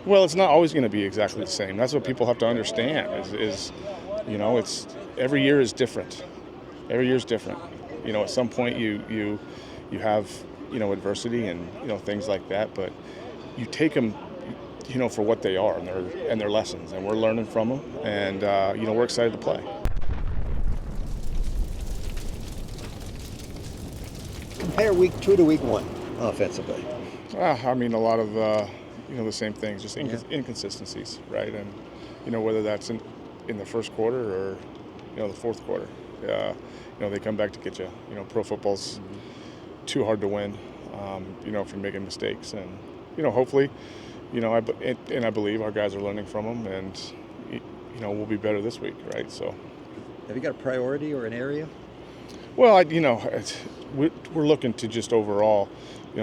Well, it's not always going to be exactly the same. That's what people have to understand. It's every year is different. Every year is different. At some point you have adversity and things like that, but you take them for what they are and their lessons, and we're learning from them, and we're excited to play. Compare week 2 to week 1 offensively. I mean, a lot of the same things, just inconsistencies, right? And whether that's in the first quarter or the fourth quarter, they come back to get you. Pro football's too hard to win, if you're making mistakes, and hopefully, I believe our guys are learning from them, and we'll be better this week, right? So, have you got a priority or an area? Well, we're looking to just overall,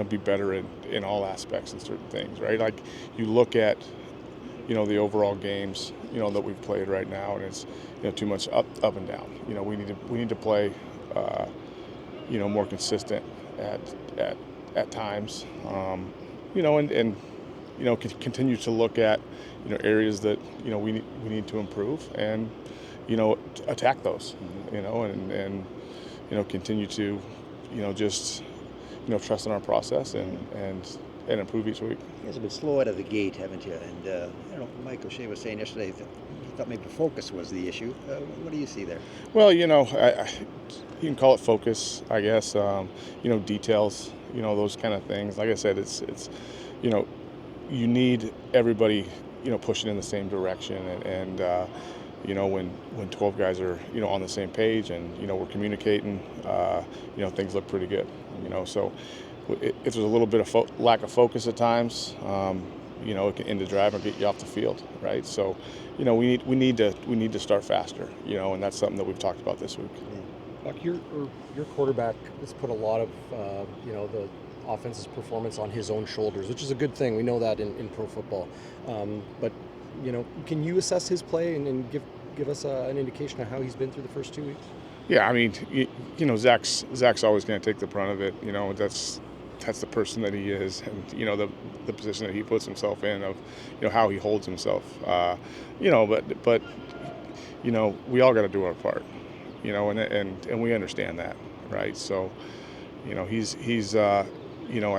be better in all aspects and certain things, right? Like you look at, the overall games, that we've played right now, and it's, too much up and down. We need to play, more consistent at times, and continue to look at, areas that we need to improve, and attack those, and continue to, just, trust in our process and improve each week. You guys have been slow out of the gate, haven't you? And Mike O'Shea was saying yesterday that he thought maybe focus was the issue. What do you see there? Well, you can call it focus, I guess. Details, those kind of things. Like I said, it's you need everybody, pushing in the same direction, and when 12 guys are, on the same page, and, we're communicating, things look pretty good, so if there's a little bit of lack of focus at times, it can end the drive and get you off the field, right? So, we need to start faster, and that's something that we've talked about this week. Buck, your quarterback has put a lot of, the offense's performance on his own shoulders, which is a good thing. We know that in pro football. But, can you assess his play and give us an indication of how he's been through the first 2 weeks? Yeah, I mean, Zach's always going to take the brunt of it. That's the person that he is, and the position that he puts himself in, of how he holds himself. But we all got to do our part, and we understand that, right? So, he's I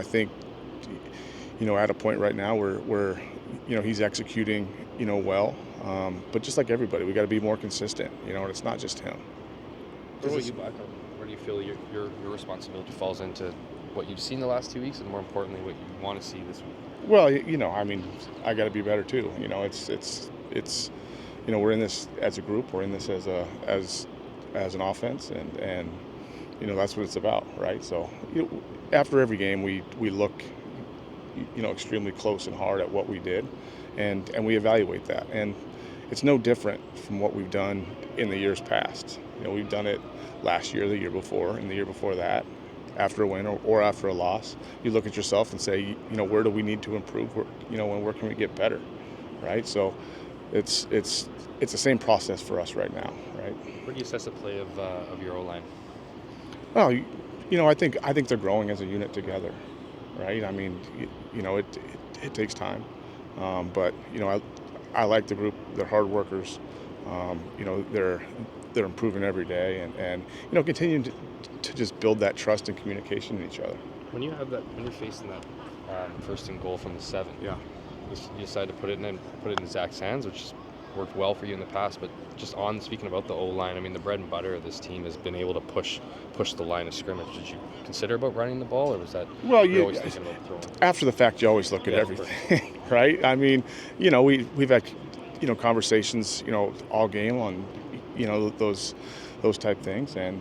think at a point right now where he's executing well, but just like everybody, we got to be more consistent, and it's not just him. Where do you feel your responsibility falls into what you've seen the last 2 weeks, and more importantly, what you want to see this week? Well, I mean, I got to be better too. It's we're in this as a group. We're in this as an offense, and that's what it's about, right? So after every game, we look extremely close and hard at what we did, and we evaluate that, and it's no different from what we've done in the years past. We've done it last year, the year before, and the year before that. After a win or after a loss, you look at yourself and say, where do we need to improve? Where can we get better, right? So it's the same process for us right now, right? Where do you assess the play of your O-line? Well, I think they're growing as a unit together, right? I mean, it takes time, but I like the group. They're hard workers. They're improving every day, and continuing to just build that trust and communication in each other. When you're facing that first and goal from the 7, yeah, you decide to put it in Zach's hands, which has worked well for you in the past. But just speaking about the O-line, I mean, the bread and butter of this team has been able to push the line of scrimmage. Did you consider about running the ball, or was that you're always thinking about throwing? After the fact, you always look at everything, right? I mean, we've had conversations all game on those type things, and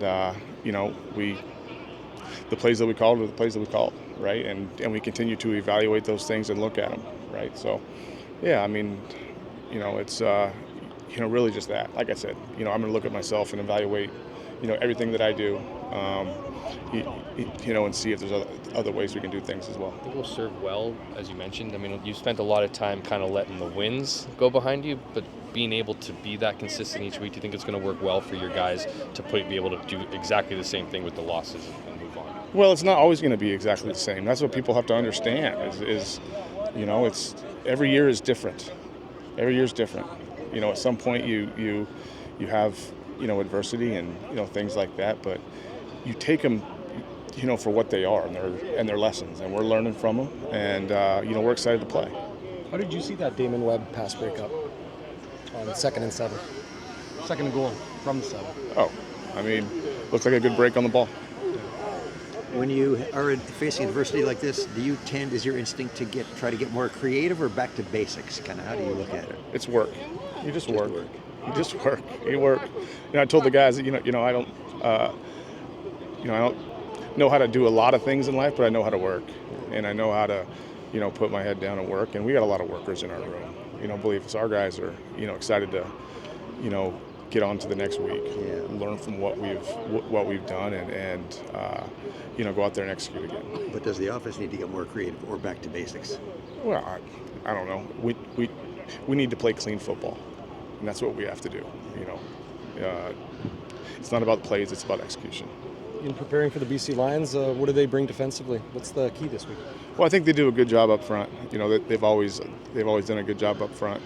the plays that we called are the plays that we called, right? And we continue to evaluate those things and look at them, right? So, yeah, I mean, it's really just that. Like I said, I'm going to look at myself and evaluate, everything that I do, and see if there's other ways we can do things as well. I think it will serve well, as you mentioned. I mean, you spent a lot of time kind of letting the wins go behind you, but being able to be that consistent each week, do you think it's going to work well for your guys to be able to do exactly the same thing with the losses and move on? Well, it's not always going to be exactly the same. That's what people have to understand. It's every year is different. Every year is different. You know, at some point you have, you know, adversity and, you know, things like that, but you take them, you know, for what they are and their lessons, and we're learning from them, and you know, we're excited to play. How did you see that Damon Webb pass breakup on 2nd and 7? Second and goal from the 7. Oh, I mean, looks like a good break on the ball. When you are facing adversity like this, is your instinct to try to get more creative or back to basics? Kind of, how do you look at it? It's work. You just work. You just work. You work. You know, I told the guys that I don't know how to do a lot of things in life, but I know how to work, and I know how to, you know, put my head down and work. And we got a lot of workers in our room. You know, believe us, our guys are, you know, excited to, you know, get on to the next week, learn from what we've done, and you know, go out there and execute again. But does the offense need to get more creative or back to basics? Well, I don't know. We need to play clean football, and that's what we have to do. You know, it's not about plays; it's about execution. In preparing for the BC Lions, what do they bring defensively? What's the key this week? Well, I think they do a good job up front. You know, they've always done a good job up front.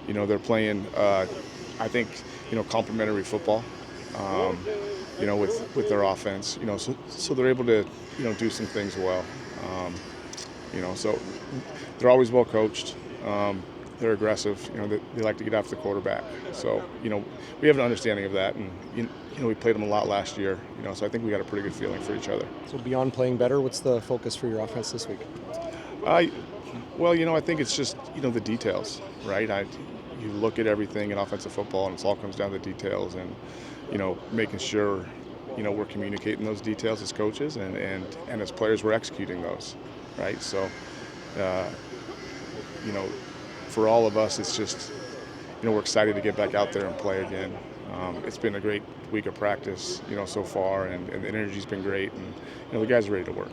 You know, they're playing, I think, you know, complementary football. You know, with their offense. You know, so they're able to, you know, do some things well. You know, so they're always well coached. They're aggressive. You know, they like to get after the quarterback. So, you know, we have an understanding of that, and you know, we played them a lot last year. You know, so I think we got a pretty good feeling for each other. So beyond playing better, what's the focus for your offense this week? Well, you know, I think it's just, you know, the details, right? You look at everything in offensive football, and it all comes down to details, and, you know, making sure, you know, we're communicating those details as coaches, and as players we're executing those, right? So, you know, for all of us, it's just, you know, we're excited to get back out there and play again. It's been a great week of practice, you know, so far, and the energy's been great, and, you know, the guys are ready to work.